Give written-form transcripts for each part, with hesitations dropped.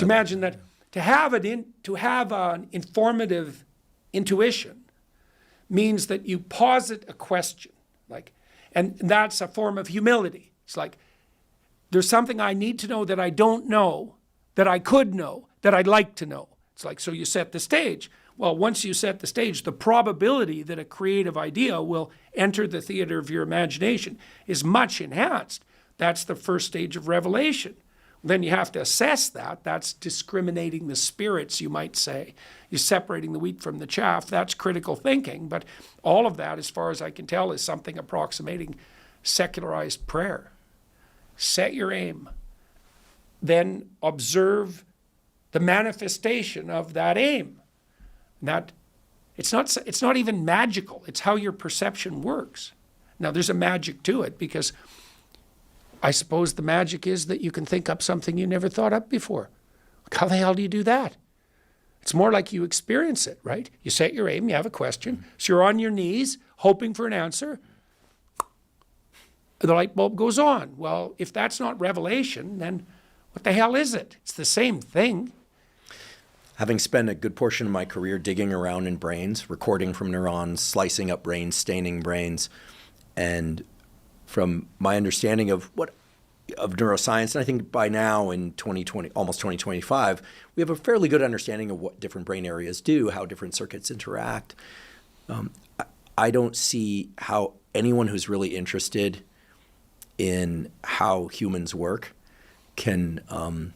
So imagine that to have an informative intuition means that you posit a question, and that's a form of humility. It's like, there's something I need to know that I don't know, that I could know, that I'd like to know. It's like, so you set the stage. Well, once you set the stage, the probability that a creative idea will enter the theater of your imagination is much enhanced. That's the first stage of revelation. Then you have to assess that. That's discriminating the spirits, you might say. You're separating the wheat from the chaff. That's critical thinking. But all of that, as far as I can tell, is something approximating secularized prayer. Set your aim. Then observe the manifestation of that aim. It's not even magical. It's how your perception works. Now, there's a magic to it, because I suppose the magic is that you can think up something you never thought up before. How the hell do you do that? It's more like you experience it, right? You set your aim, you have a question, so you're on your knees hoping for an answer. The light bulb goes on. Well, if that's not revelation, then what the hell is it? It's the same thing. Having spent a good portion of my career digging around in brains, recording from neurons, slicing up brains, staining brains, and from my understanding of neuroscience, and I think by now in 2020, almost 2025, we have a fairly good understanding of what different brain areas do, how different circuits interact. I don't see how anyone who's really interested in how humans work can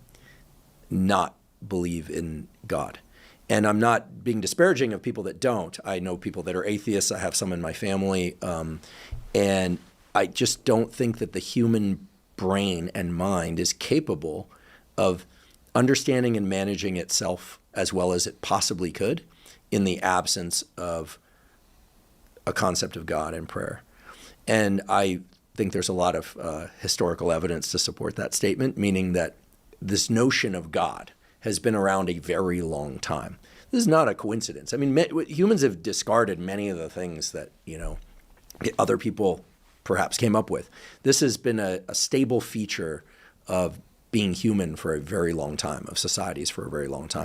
not believe in God. And I'm not being disparaging of people that don't. I know people that are atheists. I have some in my family. And I just don't think that the human brain and mind is capable of understanding and managing itself as well as it possibly could in the absence of a concept of God and prayer. And I think there's a lot of historical evidence to support that statement, meaning that this notion of God has been around a very long time. This is not a coincidence. I mean, humans have discarded many of the things that, other people perhaps came up with. This has been a stable feature of being human for a very long time, of societies for a very long time.